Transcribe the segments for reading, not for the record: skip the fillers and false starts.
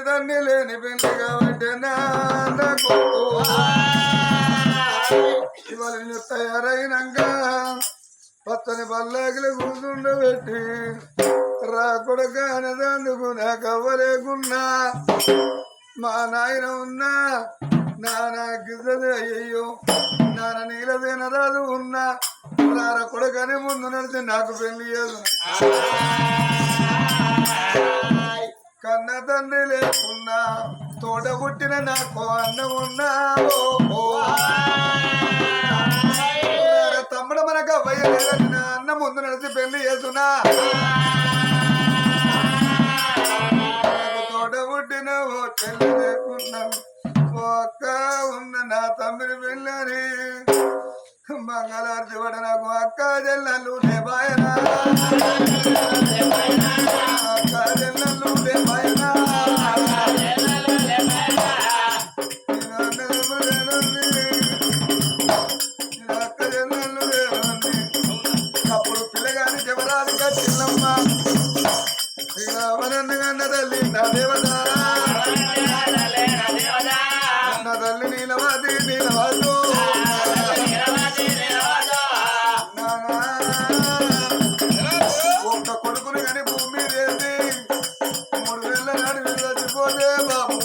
దాన్ని లేని పెళ్లి కాబట్టి ఇవాళ తయారైనాక పచ్చని పల్లాకిలు కూర్చుండబెట్టి రాకుడక అనేదందుకు నాకు అవ్వలేకున్నా మా నాయన ఉన్నా నాన్న గిద్దది అయ్యో నాన్న నీలదేన రాదు ఉన్నా రార కొడుకని ముందు నడిచి నాకు పెళ్లి చేసు కన్న తండ్రి లేకున్నా తోట పుట్టిన నాకు అన్నం ఉన్నా తమ్ముడు మనకు అవ్వయ్య లేదని నా అన్న ముందు నడిచి పెళ్లి చేస్తున్నా తోట పుట్టిన ఓ పెళ్లి లేకున్నా ఓ అక్క ఉన్న నా తమ్ముడి పెళ్ళని మంగళార్తి పడ నాకు అక్క చెల్లెళ్ళు లేబాయనా అక్క చెల్లెళ్ళు లేబాయనా అక్క చెల్లెళ్ళు లేవండి అప్పుడు పిల్లగాని జవరాలు కట్టిల్లమ్మ శ్రీరామనన్న తల్లి నా దేవత నా తల్లి నీలవాది నీలవాదు ఒక్క కొడుకుని కానీ భూమి చేసి 3 వేల నాడు చచ్చిపోతే బాబు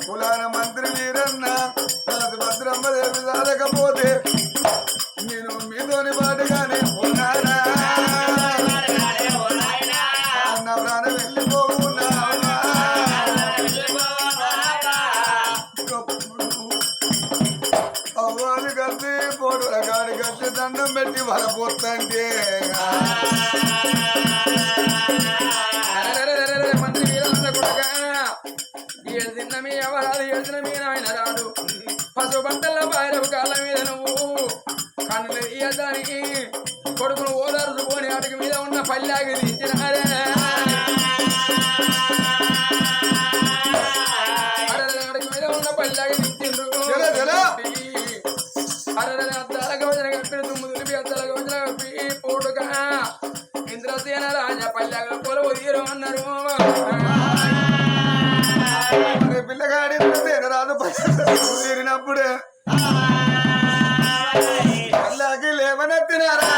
కులాన మంత్రి వీరన్న భద్రమ్మ దేవి సాధకపోతే నేను మీతోని పాటుగానే ఉన్నానా నా ప్రాణం వెళ్ళిపోవునా అవ్వాలి కలిసి పోడు రకాడి కలిసి దండం పెట్టి వలపోతుంటే మంత్రి వీరన్న కొడుక ఏడిన మీ ఎవరాదు ఏడిన మీ నాయన రాడు పశు బట్టల బాయరవు కాళ్ళ మీద నువ్వు కన్నులు ఇయ్యడానికి కొడుకును ఓదార్చుకొని అటుకు మీద ఉన్న పల్లాగి దించినారే అటుకు మీద ఉన్న పల్లాగి దించిండ్రు అద్దాల గోజన కప్పిన తుమ్ముదులిపి అద్దాల గోజన కప్పి పోడుగా ఇంద్రసేన రాజా పల్లెగా పొలవు తీరు అన్నారు పిల్లగాడి రాదు తీరినప్పుడే పల్లాకి లేవనెత్తినారా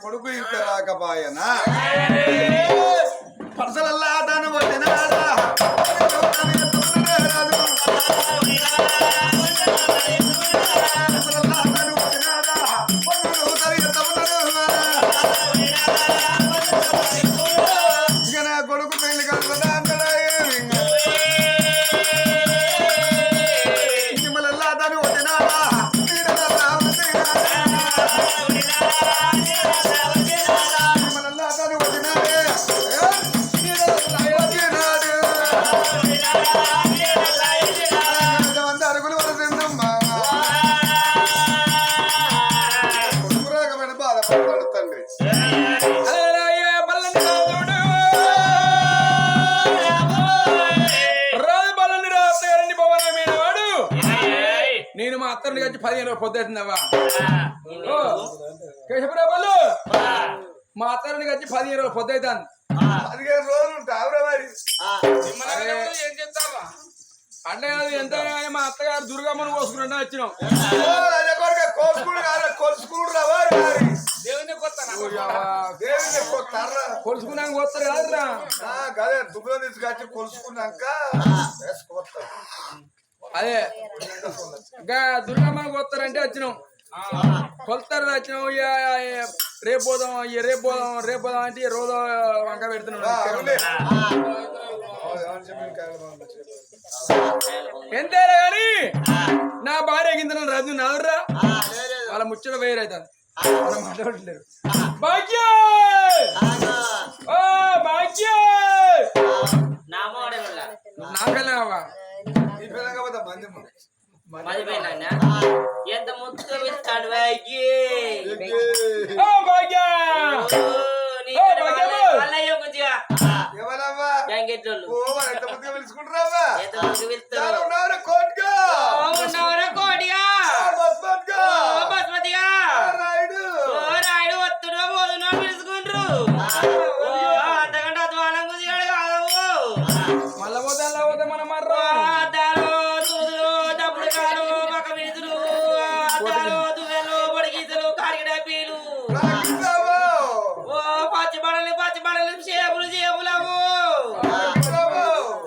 కొడుకు ఇంకా రాకపాయనా పరసలల్లా దాన్ని కొట్టినాడా ఇక నా కొడుకు పెళ్లి కలుగుదా మిమ్మల్ని దాన్ని కొట్టినాడా అరుగులు వరసిందమ్మా కొడుకు రాకమైన బాధపడతాడు తండ్రి నేను మా అత్తని వచ్చి 15 రోజులు పొద్దుతున్నావా కేశపురాబాలు మా అత్తని వచ్చి 15 రోజులు పొద్దుతాను 15 రోజులు ఉంటావురా మరి ఏం చెప్తావా అంటే అది ఎంత మా అత్తగారు దుర్గమ్మను కోసుకుంటా వచ్చినాం కొలుసుకున్నాక పోతారు కదరా అదే దుబ్బం తీసుకొచ్చి కొలుసుకున్నాక అదే ఇంకా దుర్గమ్మను కోస్తారంటే వచ్చినాం కొలుతారు వచ్చినాం రేపు పోదాం రేపు పోదాం అంటే రోజు వంక పెడుతున్నాం ఎంతేరా కానీ నా భార్య కింద రద్దు నాదుర్రా వాళ్ళ ముచ్చట వేరైతుంది మనం మాట్లాడలేరు నాకన్నావా ఎంత ముద్దు ఇస్తాడు అల్లయ్య కొంచెం పిలుచుకుంటారా బస్మతిగా రాయుడు వస్తుడో పోదునో పిలుచుకుంటారు అంతకంటే అధ్వానం కుదిగాడు కాదు మళ్ళా పోతే అలా పోతే మనం మర్రా అద్దాలు దూదులు డబ్బులు కాలు పక్క వీధులు అద్దాలు దువ్వెలు పొడిగీతలు కాడికి డబ్బీలు ఓ పచ్చి బడలు చేపులవు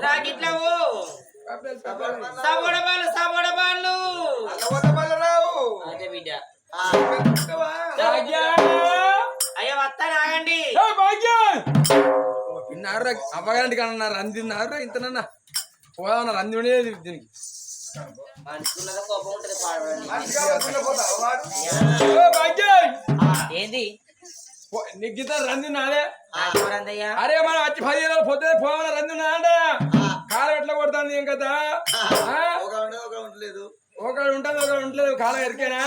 రాగిట్లవు సబోడ బాళ్ళు అదే బిడ్డ అయ్యా వస్తాను ఆగండి తిన్నారా అవ్వగారింటికి అన్నారు రంది తిన్నారా ఇంతనన్నా పోదామన్నా రంది ఉండేది దీనికి మనసుకున్నదా కోపం ఉంటుంది ఏంది నీకు గిత రంది నాదే రందయ్యా అరే మనం వచ్చి 15 రోజులు పొద్దునే పోవాలని రంది ఉన్నాడ కాలం ఎట్లా కొడుతుంది ఏం కదా ఒకడు ఉంటుంది ఒకడు ఉండలేదు కాలం ఎరికేనా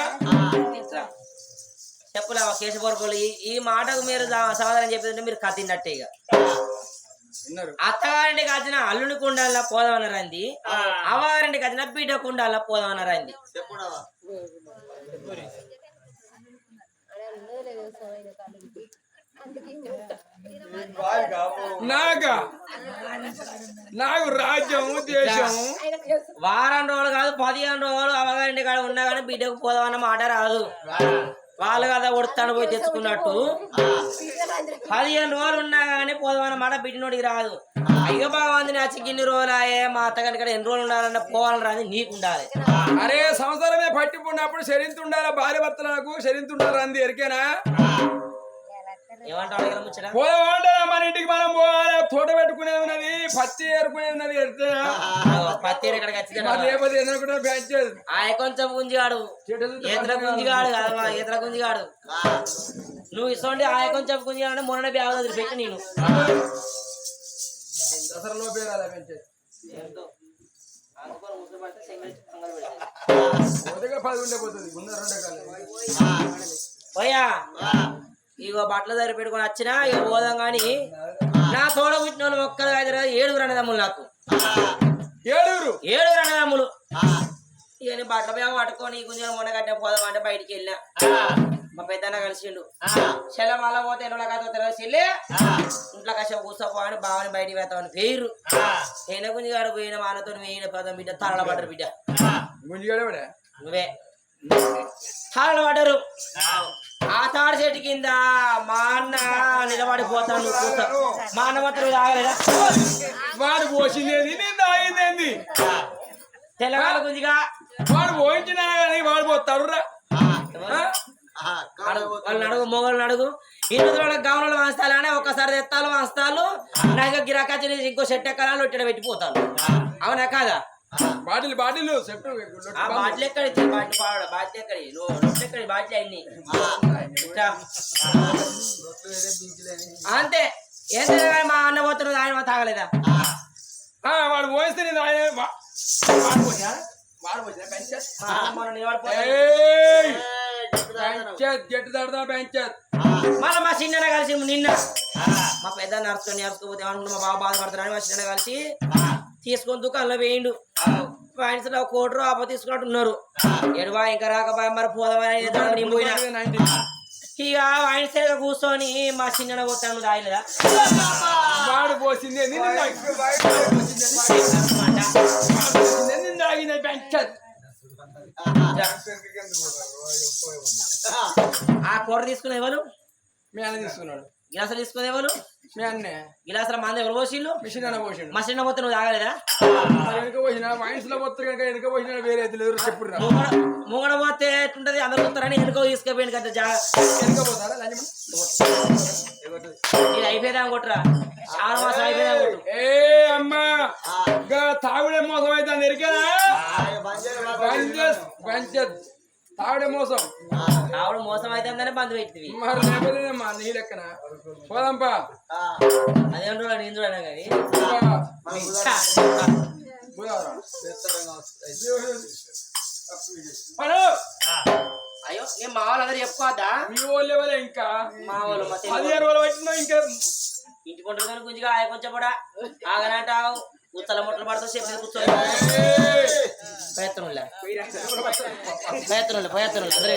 చెప్పులేవా కేశపురపులు ఈ మాటకు మీరు సమాధానం చెప్పేదంటే మీరు కత్తిన్నట్టే ఇక అత్తగారింటికి వచ్చిన అల్లుని కుండాల పోదామన్నారంది అవ్వగారింటికి వచ్చిన బిడ్డ కుండాల పోదామన్నారంది నాకు రాజ్యము దేశము వారం రోజులు కాదు 15 రోజులు అవ్వగారింటి కాడ ఉన్నా కానీ బిడ్డకు పోదామన్న మాట రాదు వాళ్ళు కదా ఉడతాను పోయి తెచ్చుకున్నట్టు 15 రోజులు ఉన్నా కానీ పోదామన్న మాట బిడ్డనోడికి రాదు అయ్యో బాగుంది నచ్చి ఇన్ని రోజులు అయ్యే మా అత్తగారి ఇక్కడ ఎన్ని రోజులు ఉండాలన్న పోవాలని రాదు నీకు ఉండాలి అరే సంవత్సరమే పట్టిపోయినప్పుడు శరింతుండాలి భార్య భర్తలకు శరింతుండాలి అంది ఎరికేనా ఏమంటావు పోదామంటారా మన ఇంటికి మనం పోవాలి తోట పెట్టుకునేది ఉన్నది పత్తి ఏరుకునేది ఉన్నది పత్తి ఎక్కడికి వచ్చింది లేకపోతే ఎదురుకుంటే పెంచేది ఆయ కొంచెం గుంజిగాడు ఎదుర గుంజిగాడు కదా ఎదుర గుంజిగాడు నువ్వు ఇస్తుంటే ఆయ కొంచెం గుంజిగాడు మొన్న బ్యాగ్ వదిలిపెట్టి నేను దసరాలో పేరాలి పెంచేది 10 ఉండే పోతుంది ఉన్న 2 కాదు పోయా ఇగో బట్టలు దగ్గర పెట్టుకొని వచ్చినా ఇక పోదాం కానీ నా తోడ పుట్టిన వాళ్ళు ఒక్కరు 7 అన్నదమ్ములు నాకు 7 అన్నదమ్ములు ఇక బట్టల బ్యాగ్ పట్టుకొని కొంచెం మొన్న కట్టిన పోదాం అంటే బయటికి వెళ్ళినా మా పెద్దన్న కలిసిండు చెల్ల మళ్ళా పోతే ఎన్నో కథ తెలియదు చెల్లి ఇంట్లో కష్టం కూర్చోపో అని బావని బయటికి వేస్తామని పేరు అయిన గుంజిగాడు పోయిన మానతో వేయిన పదం బిడ్డ తాళ పడ్డరు బిడ్డ గుంజిగాడే నువ్వే తాళ పడ్డరు ఆ తాడి చెట్టు కింద మా అన్న నిలబడిపోతాను కూర్చో. మా అన్న మాత్రం తాగలేదా? వాడు పోసిందేది నేను తాగిందేంది? తెల్లగాల గుంజిగా వాడు పోయించినా కానీ వాడు పోతాడు రా. వాళ్ళని అడుగు, మొగోళ్ళని అడుగు. ఇన్ని రోజుల గౌన్లు వాస్తాలనే ఒక్కసారి తెత్తాలు వాస్తాలు నాకు గిరాకీ ఇంకో సెట్ ఎక్కడాలు ఒట్టిన పెట్టిపోతాను. అవునా కాదా? బాటిల్ సెట్ ఆ బాటిల్ ఎక్కడి బాటిల్ పాడు బాటిల్ ఎక్కడి నువ్వు ఎక్కడి బాటిల్ అన్ని అంతే. ఏం తెలియదు మా అన్న పోతున్నది ఆయన తాగలేదా? వాడు పోయిస్తే నేను జట్టు తడదా పెంచదు. మళ్ళీ మా చిన్న కలిసి నిన్న మా పెద్ద నడుచుకోపోతే ఏమనుకుంటా మా బాబు బాధపడతారని మా చిన్న కలిసి తీసుకొని దుకాణంలో వేయండు. పాయింట్స్ లో 1 కోటి రూపాయలు తీసుకున్నట్టు ఉన్నారు. ఎడువా ఇంకా రాకపోయా మరి పోదామని పోయినా ఇక ఆయన సేగ కూర్చొని మా చిన్న పోతాను రాయలేదా? వాడు పోసింది ఆ కూర తీసుకునే ఎవరు? మీ అన్న తీసుకున్నాడు. గిలాసులు తీసుకునే ఎవరు? మీ అన్నే. గిలాసుల మంది ఎవరు పోసిళ్ళు? మిషన్ అన్న పోసిండు. మసిన పోతే నువ్వు తాగలేదా? వెనక పోసిన వాయిన్స్ లో పోతారు కనుక వెనక పోసిన వేరే చెప్పు. ముంగడ పోతే ఎట్లుంటది? అందరు పోతారని వెనుక తీసుకుపోయింది కదా. వెనక పోతారా? ఇది అయిపోయేదా కొట్టురా? శ్రావణ మాసం అయిపోయేదా కొట్టు. ఏ అమ్మా తాగుడే మోసం అయితే ఎరికేదా? తాగుడే మోసం. తాగుడు మోసం అయితే బంద్ పెట్టింది. మరి లేకపోతేమ్మా నీ లెక్కన పోదాంపా. అదేం చూడ నేను చూడనా కానీ అయ్యో నేను మా వాళ్ళందరూ చెప్పుకోవద్దా? మీ వాళ్ళు ఎవరే? ఇంకా మా వాళ్ళు 15 రోజులు పట్టినా ఇంకా ఇంటి కొంటారు కానీ కొంచెం ఆయ కొంచెం కూడా ఆగనంట కూర్చోల ముట్టలు పడతా చెప్పి కూర్చోలే ప్రయత్నంలే అందరూ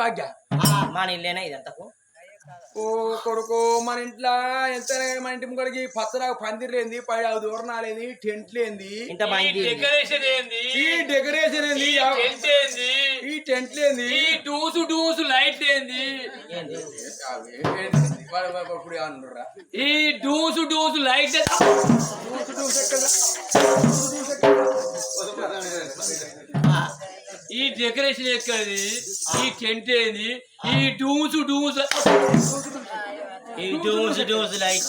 భాగ్య మన ఇల్లేనా ఇదంతకు ఓ కొడుకు మన ఇంట్లో ఎంత మన ఇంటి ముక్కడికి పచ్చరా పందిర్లేంది పై దూరణాలేంది టెంట్ లేంది ఇంత మంది డెకరేషన్ ఏంది ఈ డెకరేషన్ ఏంది టెంట్ ఏంది ఈ టెంట్ లేంది ఈ డూసు లైట్ ఏంది ఏంది? ఇప్పుడు అనురా ఈ డూసు లైట్ ఈ డెకరేషన్ ఎక్కడి ఈ టెంట్ ఏంది ఈ డూసు ఈ డోసు లైట్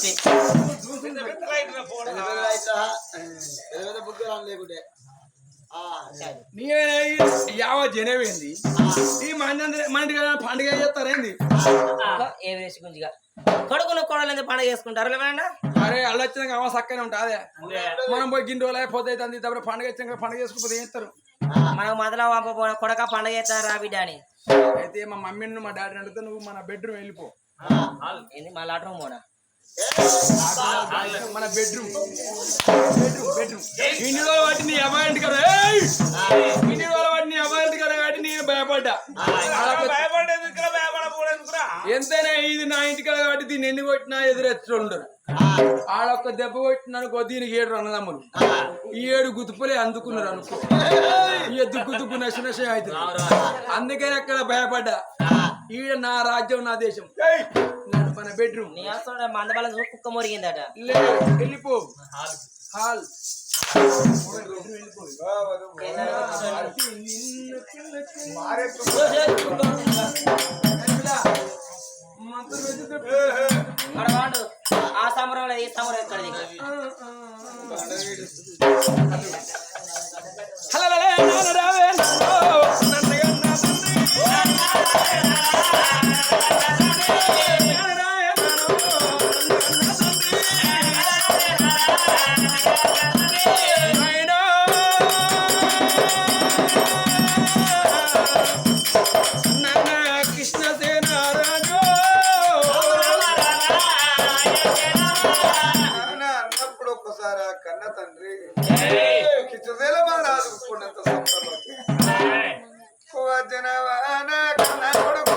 యావ జనమేంది ఈ మన పండుగ చేస్తారేంది ఏ వేసి గుంజిగా కొడుకును కోడలు పండుగ చేసుకుంటారు లేవన్నా అరే అల్ల వచ్చినాక అమ్మ సక్కనే ఉంటా అదే మనం పోయి గిన్నె రోజులు అయిపోతే అవుతుంది తప్ప పండుగ వచ్చినాక పండుగ చేసుకుంటే చేస్తారు మనకు మొదల కొడక పండుగ చేస్తారు రా బిడ్డ అని అయితే మా మమ్మీని మా డాడీని అడిగితే నువ్వు మన బెడ్రూమ్ వెళ్ళిపో ఏంది మా లాట్రూమ్ పోనా మన బెడ్రూమ్ ఇన్ని రోజులు వాటి నీ అబ్బాయి కదా ఇన్ని రోజులు వాటి నీ అబ్బాయి కదా కాబట్టి నేను భయపడ్డా ఎంతైనా ఇది నా ఇంటికాడ కాబట్టి దీన్ని ఎన్ని కొట్టినా ఎదురెచ్చుండరు ఆడొక్క దెబ్బ కొట్టినానుకో దీనికి 7 అన్నదమ్ములు ఈ 7 గుతుపులే అందుకున్నారు అనుకో ఈ దుక్కు నశ అవుతుంది అందుకని అక్కడ భయపడ్డా ఈడ నా రాజ్యం నా దేశం మన బెడ్రూమ్ నీ వస్తుండే మందబలం కుక్క మురిగిందట వెళ్ళిపో హాల్ ఆ సంబరంలో ఈ సంబరం ఎక్కడిది అన్నప్పుడు ఒక్కసారి ఆ కన్న తండ్రి కిచ్చదేల రాదు కొండంత జనవాన కన్న కొడుకో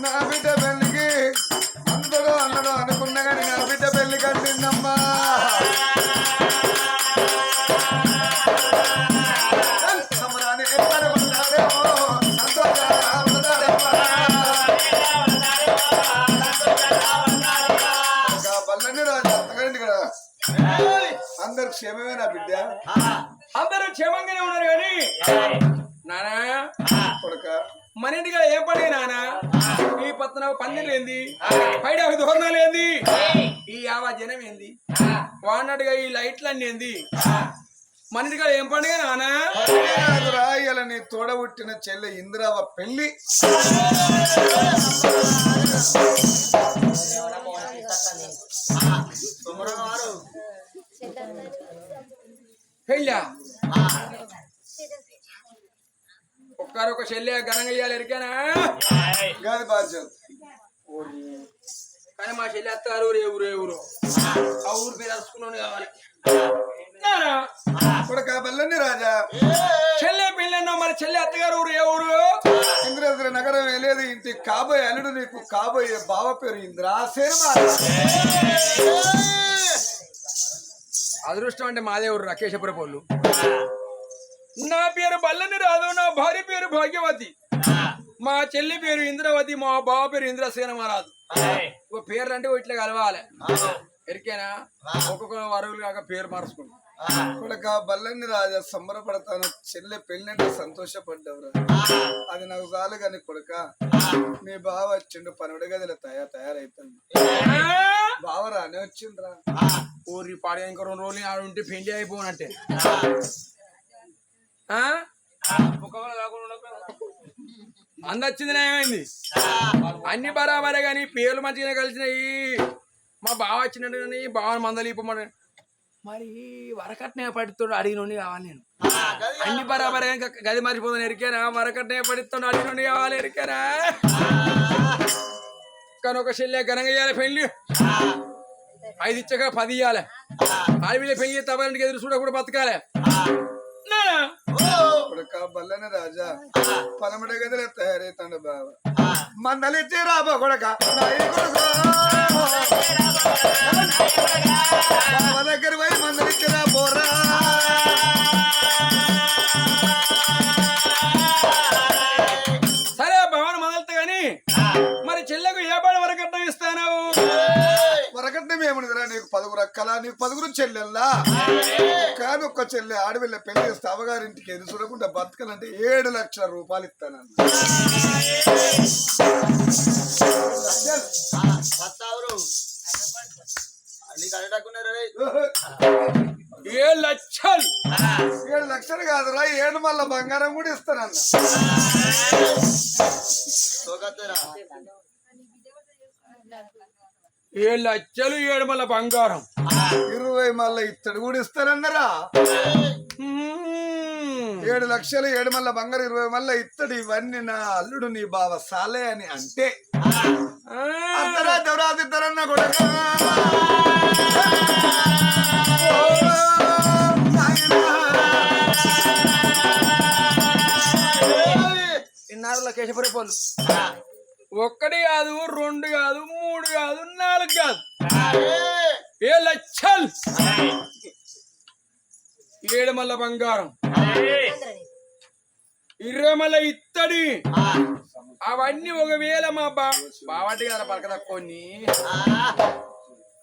నా బిడ్డ పెళ్లికి అందరూ అన్నడు అనుకున్నా కానీ నా బిడ్డ పెళ్లి కంటిందమ్మా సమరాన్ని పడబడ్డాడేమో బల్లని రాజు అత్తగండి కదా అందరు క్షేమమేనా బిడ్డ అందరూ క్షేమంగానే ఉన్నారు కానీ నానా కొడుక మన ఇంటికి ఏం పని నానా ఈ పత్తన పందిర్లు ఏంది బయట ధోరణాలు ఏంది ఈ యావా జనం ఏంది వాడినట్టుగా ఈ లైట్లు అన్ని ఏంది మన ఇంటికి ఏం పండుగ నానా రాయాల నీ తోడబుట్టిన చెల్లె ఇందిరావ పెళ్లి పెళ్ళా ఒక్కరొక చెల్లె ఘనంగా ఇయ్యాలి ఎరికానా గాది బాధ్యత కానీ మా చెల్లి అత్తగారు ఊరు ఊరు ఆ ఊరు పేరు అరుచుకున్నాను కావాలి కొడుక బల్లని రాజా చెల్లె పెళ్ళన్నా మరి చెల్లి అత్తగారు ఊరు ఏ ఊరు ఇంద్రాద్రి నగరం వెళ్ళేది ఇంటి కాబోయే అల్లుడు నీకు కాబోయే బావ పేరు ఇంద్రా శర్మ అదృష్టం అంటే మాదే ఊరు రాకేశపుర పోళ్ళు నా పేరు బల్లని రాదు నా భార్య పేరు భాగ్యవతి మా చెల్లి పేరు ఇంద్రవతి మా బావ పేరు ఇంద్రసేన మహారాజు ఒక పేర్లు అంటే ఇట్లా కలవాలి ఎరికేనా ఒక్కొక్క వరువులు కాక పేరు మార్చుకుంటా కొడుక బల్లని రాజా సంబరపడతాను చెల్లె పెళ్ళంటే సంతోషపడ్డావురా అది నాకు చాలు కానీ కొడుక మీ బావ వచ్చిండు పనుడి గదిలో తయారైతుంది బావ రానే వచ్చిండ్రా ఊరి పాడే ఇంకా 2 రోజులు ఆడుంటే పెళ్లి అయిపోనంటే అందొచ్చింది ఏమైంది అన్ని బరాబరే కానీ పేర్లు మంచిగానే కలిసినాయి. మా బావ వచ్చినట్టు కానీ బావని మందలిపమని మరి వరకట్నే పడుతుండు అడిగినండి కావాలి. నేను అన్ని బరాబరే కానీ గది మర్చిపోతాను ఎరికేనా. వరకట్నే పడుతుండు అడిగినండి కావాలి ఎరికేనా. కానీ ఒక చెల్లె ఘనంగా ఇవ్వాలి పెళ్లి 5 ఇచ్చక 10 ఇవ్వాలి. అడవిలో పెళ్లి తవ్వాలంటే ఎదురు చూడకుండా బతకాలి. బల్లని రాజా పనమడ గదిలో తయారైతాడు బావ మందలిచ్చి రాబో కొడక బావ దగ్గర పోయి మందలిచ్చి రా పోరా. సరే భవన్ మొదలుతా గాని మరి చెల్లెకు ఏ పాడు వరకట్నం ఇస్తాను? వరకట్నం ఏముందిరా నీకు 10 అక్కలా నీకు 10 చెల్లెల్లా కానీ ఒక్క చెల్లె ఆడవిల్ల పెళ్లి చేస్తే అవగారింటికి ఎదురు చూడకుండా బతకాలంటే 7 లక్షల రూపాయలు ఇస్తానన్న. 7 లక్షలు 7 లక్షలు కాదురా 7 మళ్ళా బంగారం కూడా ఇస్తానన్న. 7 లక్షలు 7 మళ్ళా బంగారం 20 మళ్ళా ఇత్తడు కూడా ఇస్తానన్నారా. 7 లక్షలు 7 మళ్ళా బంగారం 20 మళ్ళా ఇత్తడు. ఇవన్నీ నా అల్లుడు నీ బావ సాలే అని అంటే అర్ధరాత్రి ఇస్తారన్నా కూడా ఇన్నారులో కేశపురి పోలు 1 కాదు 2 కాదు 3 కాదు 4 కాదు 7 లక్షలు 7 మళ్ళా బంగారం 20 మళ్ళా ఇత్తడి. అవన్నీ ఒకవేళ మా బావాటి కదా పలక తక్కువని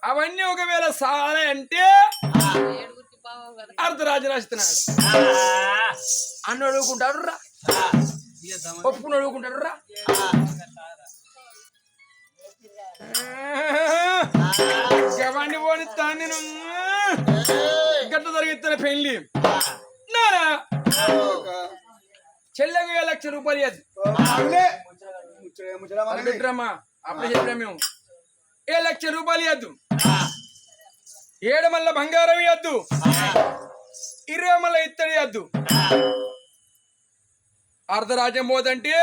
అవన్నీ ఒకవేళ సాలే అంటే అర్ధరాజు రాస్తున్నాడు. అన్న అడుగుకుంటాడు రా ఒప్పుకుని అడుగుకుంటాడు రా. గవాన్ని పోనిస్తాను నేను గట్ట జరిగిస్తాను పెళ్లి. నానా చెల్లెకు 7 లక్షల రూపాయలు పెట్టరమ్మా. అప్పుడే చెప్పినా మేము 7 లక్షల రూపాయలు ఇవ్వద్దు. 7 మళ్ళా బంగారం ఇవ్వద్దు. 20 మళ్ళా ఇత్తడి ఇవ్వద్దు. అర్ధరాజ్యం పోదంటే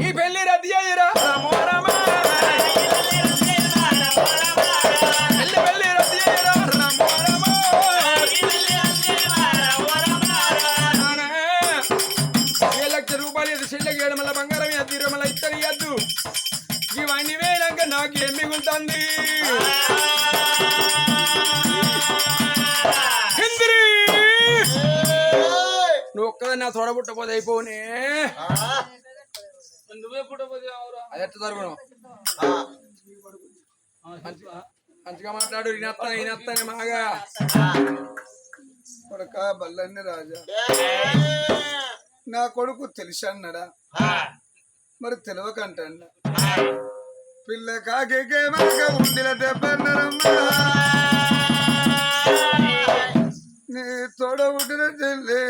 ఈ పెళ్లి రద్దు చేయరా. పెళ్లి రద్దు చేయరా. 7 లక్షల రూపాయలు ఇవ్వదు. చెల్లెకి 7 మళ్ళా బంగారం ఇవ్వద్దు. 20 మళ్ళా ఇత్తడి ఇవ్వద్దు. ఇవన్నీ వేయడాక నాకు ఏం మిగులుతుంది? నువ్వు ఒక్కదా నా తోడ పుట్టపోతే అయిపోనే. నువ్వే పుట్టపోతే అది ఎట్లా జరుగును? మంచిగా మాట్లాడు. ఈయనత్తానే మాగా కొడక బల్లని రాజా నా కొడుకు తెలిసి అన్నాడా మరి తెలియకంటండ పిల్ల కాకే మనక ఉండిల దెబ్బన్నరమ్మా. నీ తోడ పుట్టిన చెల్లి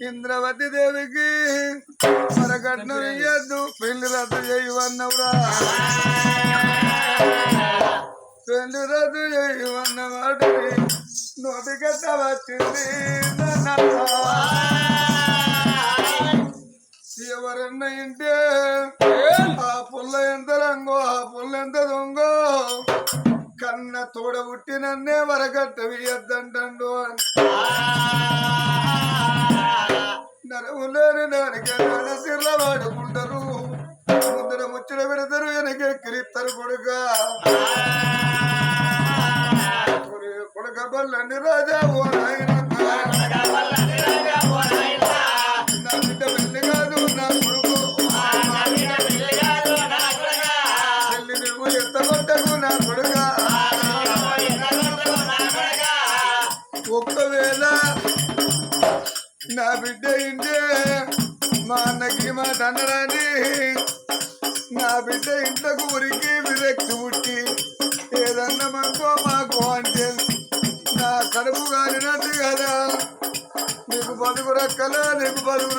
ఇంద్రవతి దేవికి మరకట్నం ఇయ్యద్దు పెళ్లి రద్దు చేయవన్నవురా. పెళ్లి రద్దు చేయవన్న వాటిని నోటి గట్ట వచ్చింది. ఎవరన్నా ఇంటే ఆ పుల్ల ఎంత రంగో ఆ పుల్ల ఎంత దొంగో కన్న తోడ పుట్టినన్నే వరకట్ట వేయద్దంటండు అని నరములేని దానికి సిర్ల వాడుకుంటారు. ముందర ముచ్చట పెడతారు వెనకెక్కిరిస్తారు కొడుక. కొడుక బల్లని రాజా ఓ నాయన నా బిడ్డ పెళ్లి కాదు నా కొడుకు చెల్లి నువ్వు ఎత్తగొట్టకు నా కొడుక. ఒక్కవేళ నా బిడ్డ ఇంటే మా అన్నకి మా తండ్రని నా బిడ్డ ఇంట్లోకి ఉరికి విరక్తి పుట్టి ఏదన్నా మాకో మాకు అంటే నా కడుపు కాలినట్టు కదా. నీకు బతుకు రక్కలో నీకు బతుకు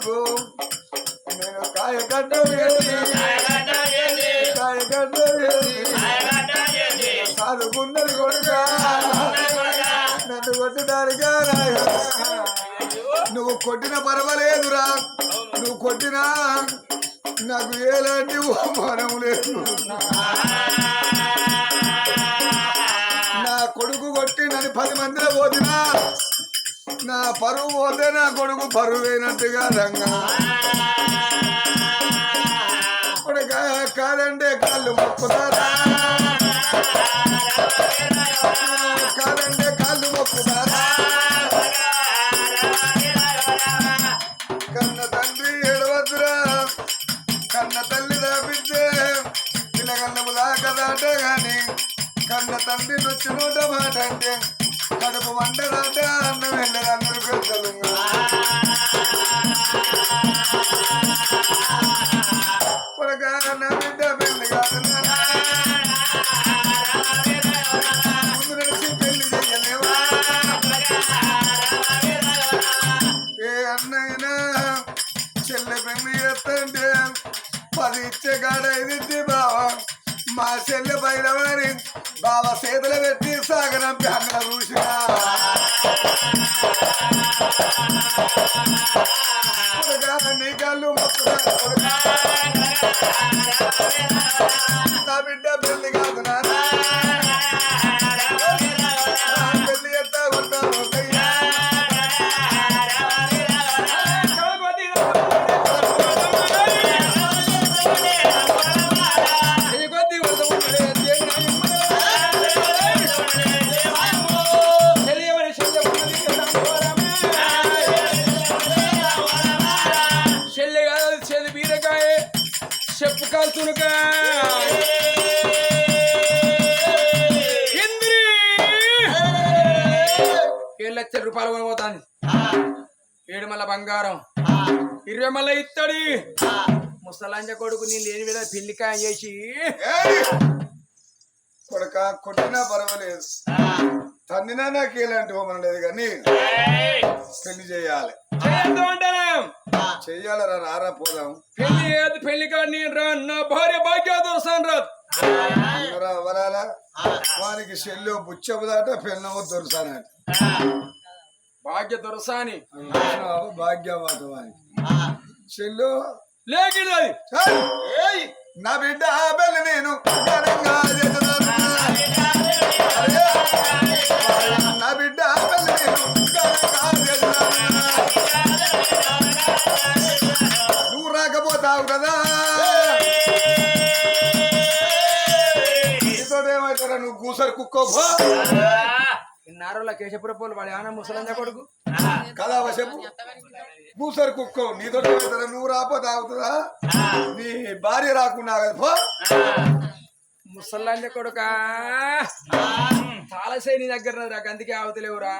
కొడుకు నేను కాయగడ్డ చదువుకున్నది కొడుక నన్ను కొట్టడానికా నువ్వు కొట్టిన పర్వాలేదురా నువ్వు కొట్టినా నాకు ఎలాంటి అవమానం లేదు నా కొడుకు కొట్టి నన్ను 10 మందిలో పోతున్నా నా పరువు పోతే నా కొడుకు పరువైనట్టుగా రంగా కాదంటే కాళ్ళు మొక్కుతారా కాదంటే కాళ్ళు మొక్కుతారా కన్న తండ్రి ఏడవద్దురా కన్న తల్లి రాపిస్తే పిల్లగన్నము దాకదాట గాని కన్న తండ్రి నొచ్చి నూట మాట అంటే కడుపు వంటదాట అన్నం వెళ్ళదు అందరు పెద్దలు నా బిడ్డ పెళ్లి కాదు ముందు నడిచి పెళ్లి చెయ్యలేవా ఏ అన్నైనా చెల్లె పెళ్లి చేస్తుంటే 10 ఇచ్చే కాడ 5 ఇచ్చి బావా మా చెల్లె పైన వారి బావ చేతులు పెట్టి సాగనంపి అక్కడ చూసినా నీ కళ్ళు మొక్కుతా నా బిడ్డ పెళ్లి కాదు నాన్న పెళ్లి ఎత్తా ఉంటాను చెప్పు కాల్చునుక ₹7 లక్షలు కొనిపోతాంది 7 మళ్ళా బంగారం 20 మళ్ళా ఇత్తడి ముసలాంజ కొడుకు నీ లేని మీద పెళ్లికాయ చేసి కొడుక కొట్టినా పర్వాలేదు తన్నినా నాకు ఎలాంటి హోమం లేదు కానీ పెళ్లి చేయాలి చెయ్యాలరా రారా పోదాం పెళ్లి కాని నా భార్య భాగ్య దొరసాను రాదు వరాలా వానికి చెల్లు బుచ్చబుదాట పెళ్ళము దొరసానట భాగ్య దొరసాని భాగ్యవాత వానికి చెల్లు లేకిది నా బిడ్డ పెళ్ళి నేను ఘనంగా చేస్తున్నాను నా బిడ్డ పెళ్ళి నేను ఘనంగా చేస్తున్నాను నువ్వు రాకపోతావు కదా నీతోటేమవుతారా నువ్వు కూసరు కుక్కో నారోళ్ళ కేశపురపోలు వాడి ఆన ముసలంజ కొడుకు కదా చెప్పు కూసరు కుక్కో నీతో నువ్వు రాకపోతే అవుతుందా నీ భార్య రాకుండా ముసలంజ కొడుక చాలా సై నీ దగ్గర అందుకే అవతలేవురా